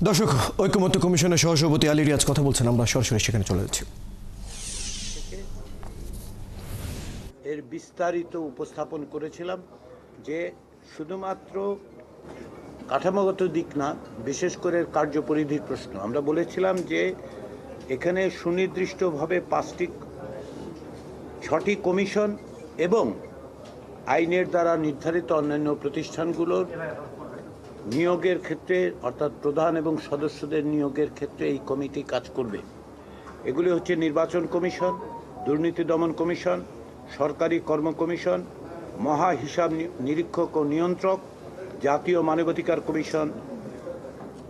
দর্শক, ঐকমত্য কমিশনের সহসভাপতি আলী রিয়াজ কথা বলছেন, আমরা সরাসরি সেখানে চলে যাচ্ছি। এর বিস্তারিত উপস্থাপন করেছিলাম যে শুধুমাত্র কাঠামোগত দিক না, বিশেষ করে কার্যপরিধির প্রশ্ন। আমরা বলেছিলাম যে এখানে সুনির্দিষ্টভাবে 6টি কমিশন এবং আইনের দ্বারা নির্ধারিত অন্যান্য প্রতিষ্ঠানগুলোর নিয়োগের ক্ষেত্রে, অর্থাৎ প্রধান এবং সদস্যদের নিয়োগের ক্ষেত্রে এই কমিটি কাজ করবে। এগুলি হচ্ছে নির্বাচন কমিশন, দুর্নীতি দমন কমিশন, সরকারি কর্ম কমিশন, মহা হিসাব নিরীক্ষক ও নিয়ন্ত্রক, জাতীয় মানবাধিকার কমিশন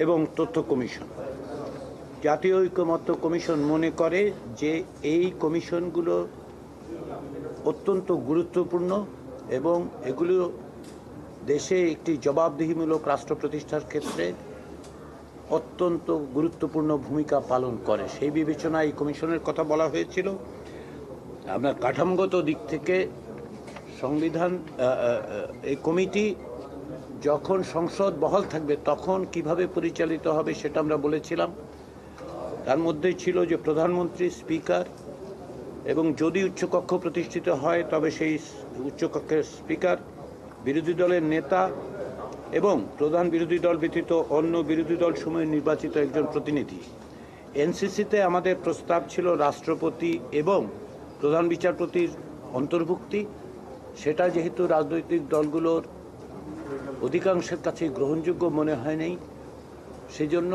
এবং তথ্য কমিশন। জাতীয় ঐকমত্য কমিশন মনে করে যে এই কমিশনগুলো অত্যন্ত গুরুত্বপূর্ণ এবং এগুলো দেশে একটি জবাবদিহিমূলক রাষ্ট্র প্রতিষ্ঠার ক্ষেত্রে অত্যন্ত গুরুত্বপূর্ণ ভূমিকা পালন করে। সেই বিবেচনায় এই কমিশনের কথা বলা হয়েছিল। আমরা কাঠামোগত দিক থেকে এই কমিটি যখন সংসদ বহাল থাকবে তখন কিভাবে পরিচালিত হবে সেটা আমরা বলেছিলাম। তার মধ্যে ছিল যে প্রধানমন্ত্রী, স্পিকার এবং যদি উচ্চকক্ষ প্রতিষ্ঠিত হয় তবে সেই উচ্চকক্ষের স্পিকার, বিরোধী দলের নেতা এবং প্রধান বিরোধী দল ব্যতীত অন্য বিরোধী দল সমূহে নির্বাচিত একজন প্রতিনিধি। এনসিসিতে আমাদের প্রস্তাব ছিল রাষ্ট্রপতি এবং প্রধান বিচারপতির অন্তর্ভুক্তি। সেটা যেহেতু রাজনৈতিক দলগুলোর অধিকাংশের কাছে গ্রহণযোগ্য মনে হয়নি, সেজন্য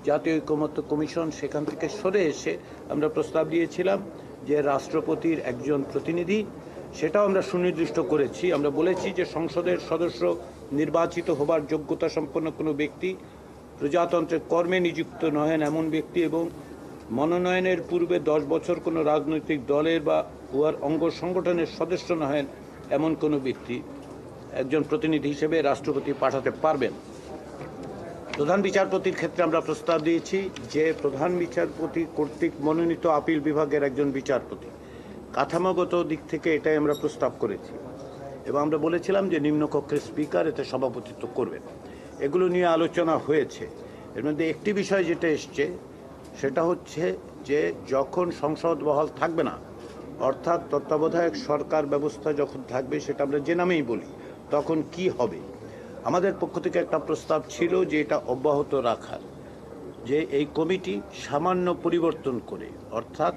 জাতীয় ঐকমত্য কমিশন সেখান থেকে সরে এসে আমরা প্রস্তাব দিয়েছিলাম যে রাষ্ট্রপতির একজন প্রতিনিধি, সেটাও আমরা সুনির্দিষ্ট করেছি। আমরা বলেছি যে সংসদের সদস্য নির্বাচিত হবার যোগ্যতা সম্পন্ন কোনো ব্যক্তি, প্রজাতন্ত্রের কর্মে নিযুক্ত নহেন এমন ব্যক্তি এবং মনোনয়নের পূর্বে 10 বছর কোনো রাজনৈতিক দলের বা উহার অঙ্গ সংগঠনের সদস্য নহেন এমন কোনো ব্যক্তি একজন প্রতিনিধি হিসেবে রাষ্ট্রপতি পাঠাতে পারবেন। প্রধান বিচারপতির ক্ষেত্রে আমরা প্রস্তাব দিয়েছি যে প্রধান বিচারপতি কর্তৃক মনোনীত আপিল বিভাগের একজন বিচারপতি। কাঠামোগত দিক থেকে এটাই আমরা প্রস্তাব করেছি এবং আমরা বলেছিলাম যে নিম্নকক্ষের স্পিকার এতে সভাপতিত্ব করবেন। এগুলো নিয়ে আলোচনা হয়েছে। এর মধ্যে একটি বিষয় যেটা এসছে সেটা হচ্ছে যে যখন সংসদ বহাল থাকবে না, অর্থাৎ তত্ত্বাবধায়ক সরকার ব্যবস্থা যখন থাকবে, সেটা আমরা যে নামেই বলি, তখন কি হবে। আমাদের পক্ষ থেকে একটা প্রস্তাব ছিল যে এটা অব্যাহত রাখার, যে এই কমিটি সামান্য পরিবর্তন করে, অর্থাৎ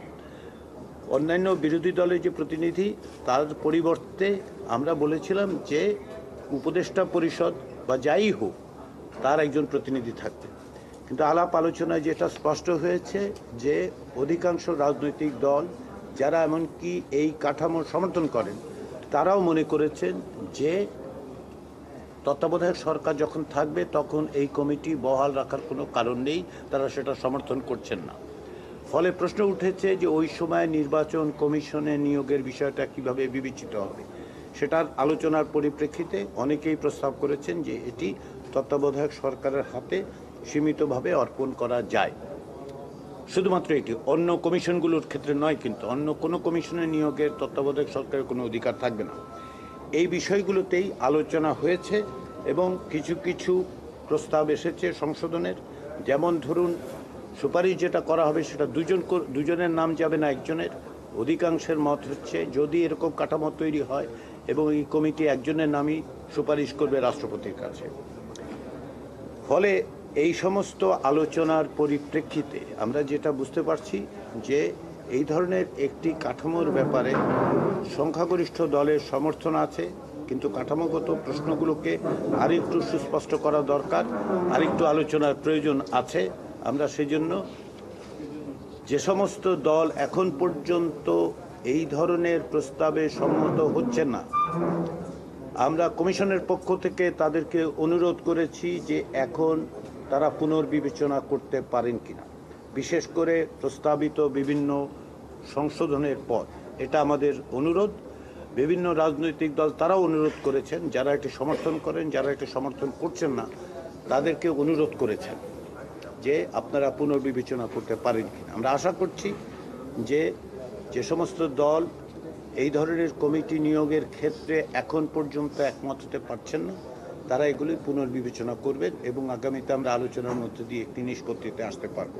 অন্যান্য বিরোধী দলের যে প্রতিনিধি তার পরিবর্তে আমরা বলেছিলাম যে উপদেষ্টা পরিষদ বা যাই হোক তার একজন প্রতিনিধি থাকবে। কিন্তু আলাপ আলোচনায় যেটা স্পষ্ট হয়েছে যে অধিকাংশ রাজনৈতিক দল যারা এমনকি এই কাঠামোর সমর্থন করেন, তারাও মনে করেছেন যে তত্ত্বাবধায়ক সরকার যখন থাকবে তখন এই কমিটি বহাল রাখার কোনো কারণ নেই, তারা সেটা সমর্থন করছেন না। ফলে প্রশ্ন উঠেছে যে ওই সময় নির্বাচন কমিশনে নিয়োগের বিষয়টা কিভাবে বিবেচিত হবে। সেটার আলোচনার পরিপ্রেক্ষিতে অনেকেই প্রস্তাব করেছেন যে এটি তত্ত্বাবধায়ক সরকারের হাতে সীমিতভাবে অর্পণ করা যায়। শুধুমাত্র এটি, অন্য কমিশনগুলোর ক্ষেত্রে নয়, কিন্তু অন্য কোনো কমিশনের নিয়োগের তত্ত্বাবধায়ক সরকারের কোনো অধিকার থাকবে না। এই বিষয়গুলোতেই আলোচনা হয়েছে এবং কিছু কিছু প্রস্তাব এসেছে সংশোধনের। যেমন ধরুন, সুপারিশ যেটা করা হবে সেটা দুজনের নাম যাবে না, একজনের। অধিকাংশের মত হচ্ছে যদি এরকম কাঠামো তৈরি হয় এবং এই কমিটি একজনের নামই সুপারিশ করবে রাষ্ট্রপতির কাছে। ফলে এই সমস্ত আলোচনার পরিপ্রেক্ষিতে আমরা যেটা বুঝতে পারছি যে এই ধরনের একটি কাঠামোর ব্যাপারে সংখ্যাগরিষ্ঠ দলের সমর্থন আছে, কিন্তু কাঠামোগত প্রশ্নগুলোকে আরেকটু সুস্পষ্ট করা দরকার, আরেকটু আলোচনার প্রয়োজন আছে। আমরা সেজন্য যে সমস্ত দল এখন পর্যন্ত এই ধরনের প্রস্তাবে সম্মত হচ্ছেন না, আমরা কমিশনের পক্ষ থেকে তাদেরকে অনুরোধ করেছি যে এখন তারা পুনর্বিবেচনা করতে পারেন কিনা, বিশেষ করে প্রস্তাবিত বিভিন্ন সংশোধনের পর। এটা আমাদের অনুরোধ। বিভিন্ন রাজনৈতিক দল তারাও অনুরোধ করেছেন, যারা এটি সমর্থন করেন, যারা এটি সমর্থন করছেন না তাদেরকে অনুরোধ করেছেন যে আপনারা পুনর্বিবেচনা করতে পারেন কিনা। আমরা আশা করছি যে যে সমস্ত দল এই ধরনের কমিটি নিয়োগের ক্ষেত্রে এখন পর্যন্ত একমত হতে পারছেন না, তারা এগুলি পুনর্বিবেচনা করবেন এবং আগামীতে আমরা আলোচনার মধ্যে দিয়ে একটি নিষ্পত্তিতে আসতে পারব।